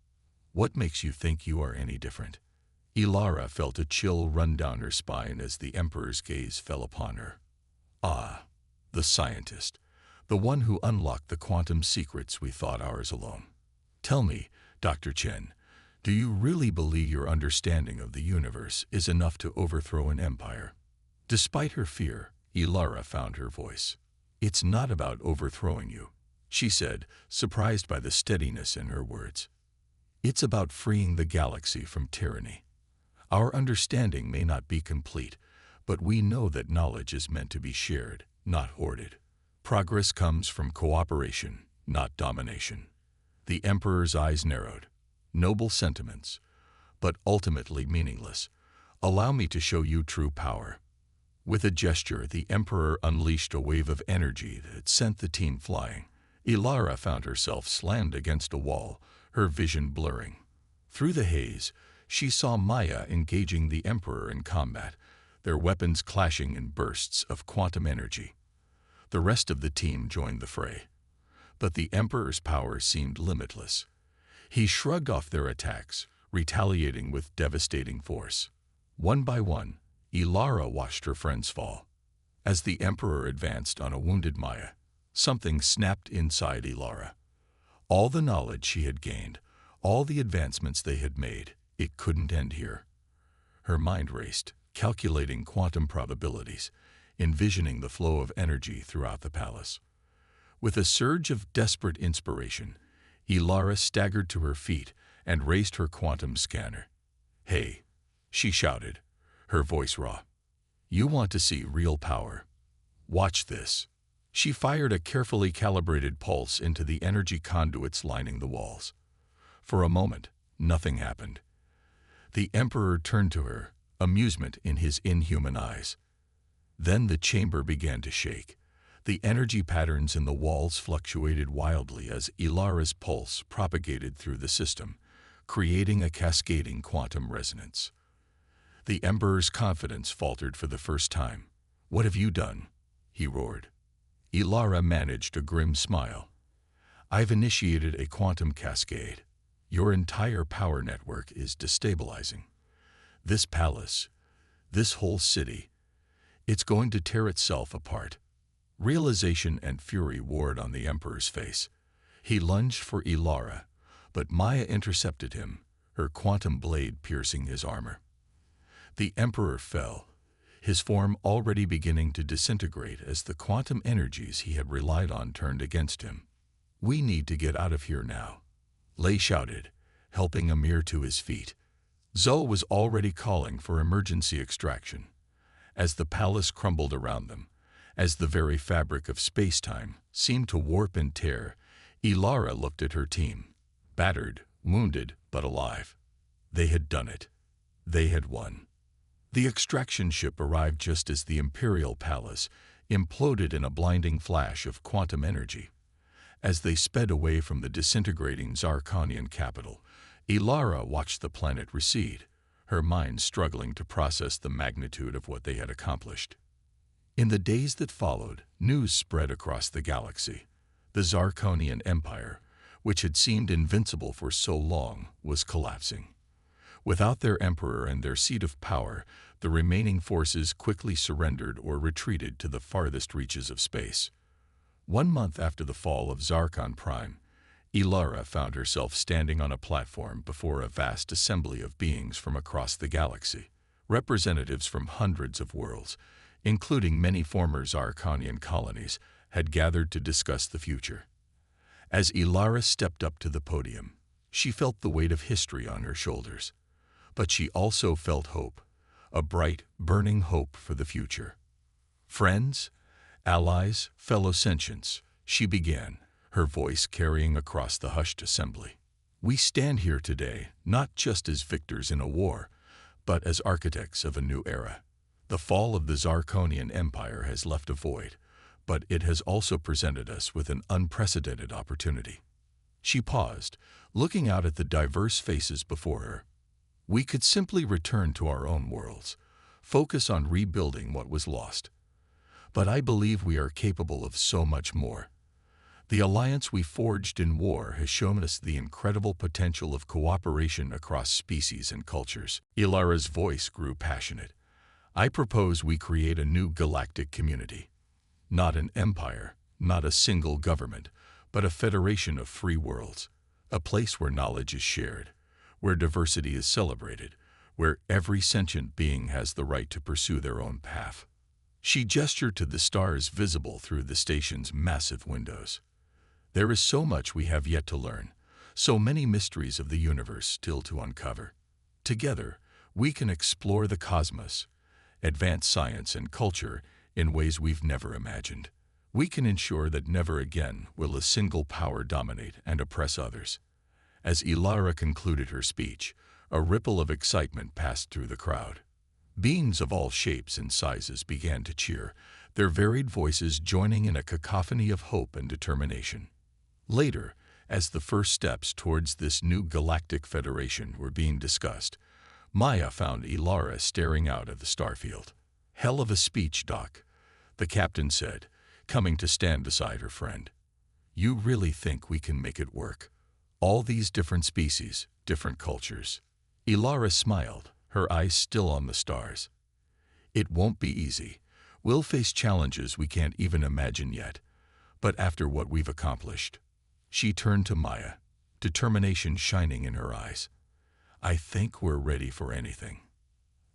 What makes you think you are any different? Ilara felt a chill run down her spine as the Emperor's gaze fell upon her. Ah, the scientist, the one who unlocked the quantum secrets we thought ours alone. Tell me, Dr. Chen, do you really believe your understanding of the universe is enough to overthrow an empire? Despite her fear, Ilara found her voice. It's not about overthrowing you, she said, surprised by the steadiness in her words. It's about freeing the galaxy from tyranny. Our understanding may not be complete, but we know that knowledge is meant to be shared, not hoarded. Progress comes from cooperation, not domination. The Emperor's eyes narrowed. Noble sentiments, but ultimately meaningless. Allow me to show you true power. With a gesture, the Emperor unleashed a wave of energy that sent the team flying. Ilara found herself slammed against a wall, her vision blurring. Through the haze, she saw Maya engaging the Emperor in combat, their weapons clashing in bursts of quantum energy. The rest of the team joined the fray. But the Emperor's power seemed limitless. He shrugged off their attacks, retaliating with devastating force. One by one, Ilara watched her friends fall. As the Emperor advanced on a wounded Maya, something snapped inside Ilara. All the knowledge she had gained, all the advancements they had made, it couldn't end here. Her mind raced, calculating quantum probabilities, envisioning the flow of energy throughout the palace. With a surge of desperate inspiration, Ilara staggered to her feet and raised her quantum scanner. "Hey," she shouted, her voice raw. "You want to see real power? Watch this." She fired a carefully calibrated pulse into the energy conduits lining the walls. For a moment, nothing happened. The Emperor turned to her, amusement in his inhuman eyes. Then the chamber began to shake. The energy patterns in the walls fluctuated wildly as Ilara's pulse propagated through the system, creating a cascading quantum resonance. The Emperor's confidence faltered for the first time. "What have you done?" he roared. Ilara managed a grim smile. "I've initiated a quantum cascade. Your entire power network is destabilizing. This palace, this whole city, it's going to tear itself apart." Realization and fury warred on the Emperor's face. He lunged for Ilara, but Maya intercepted him, her quantum blade piercing his armor. The Emperor fell, his form already beginning to disintegrate as the quantum energies he had relied on turned against him. "We need to get out of here now," Lei shouted, helping Amir to his feet. Zhou was already calling for emergency extraction. As the palace crumbled around them, as the very fabric of space-time seemed to warp and tear, Ilara looked at her team. Battered, wounded, but alive. They had done it. They had won. The extraction ship arrived just as the Imperial Palace imploded in a blinding flash of quantum energy. As they sped away from the disintegrating Zarkonian capital, Ilara watched the planet recede, her mind struggling to process the magnitude of what they had accomplished. In the days that followed, news spread across the galaxy. The Zarkonian Empire, which had seemed invincible for so long, was collapsing. Without their emperor and their seat of power, the remaining forces quickly surrendered or retreated to the farthest reaches of space. 1 month after the fall of Zarkon Prime, Ilara found herself standing on a platform before a vast assembly of beings from across the galaxy, representatives from hundreds of worlds, including many former Zarkonian colonies, had gathered to discuss the future. As Ilara stepped up to the podium, she felt the weight of history on her shoulders. But she also felt hope, a bright, burning hope for the future. "Friends, allies, fellow sentients," she began, her voice carrying across the hushed assembly. "We stand here today not just as victors in a war, but as architects of a new era. The fall of the Zarkonian Empire has left a void, but it has also presented us with an unprecedented opportunity. She paused, looking out at the diverse faces before her. We could simply return to our own worlds, focus on rebuilding what was lost. But I believe we are capable of so much more. The alliance we forged in war has shown us the incredible potential of cooperation across species and cultures. Ilara's voice grew passionate. I propose we create a new galactic community. Not an empire, not a single government, but a federation of free worlds. A place where knowledge is shared, where diversity is celebrated, where every sentient being has the right to pursue their own path. She gestured to the stars visible through the station's massive windows. There is so much we have yet to learn, so many mysteries of the universe still to uncover. Together, we can explore the cosmos, advance science and culture in ways we've never imagined. We can ensure that never again will a single power dominate and oppress others. As Ilara concluded her speech, a ripple of excitement passed through the crowd. Beings of all shapes and sizes began to cheer, their varied voices joining in a cacophony of hope and determination. Later, as the first steps towards this new galactic federation were being discussed, Maya found Ilara staring out at the starfield. "Hell of a speech, Doc," the captain said, coming to stand beside her friend. "You really think we can make it work? All these different species, different cultures." Ilara smiled, her eyes still on the stars. "It won't be easy. We'll face challenges we can't even imagine yet. But after what we've accomplished," she turned to Maya, determination shining in her eyes, "I think we're ready for anything."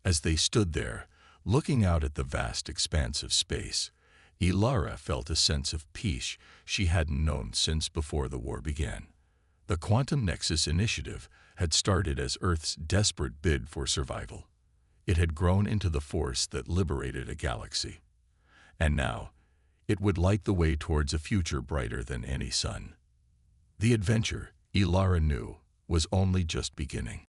As they stood there, looking out at the vast expanse of space, Ilara felt a sense of peace she hadn't known since before the war began. The Quantum Nexus Initiative had started as Earth's desperate bid for survival. It had grown into the force that liberated a galaxy. And now, it would light the way towards a future brighter than any sun. The adventure, Ilara knew, was only just beginning.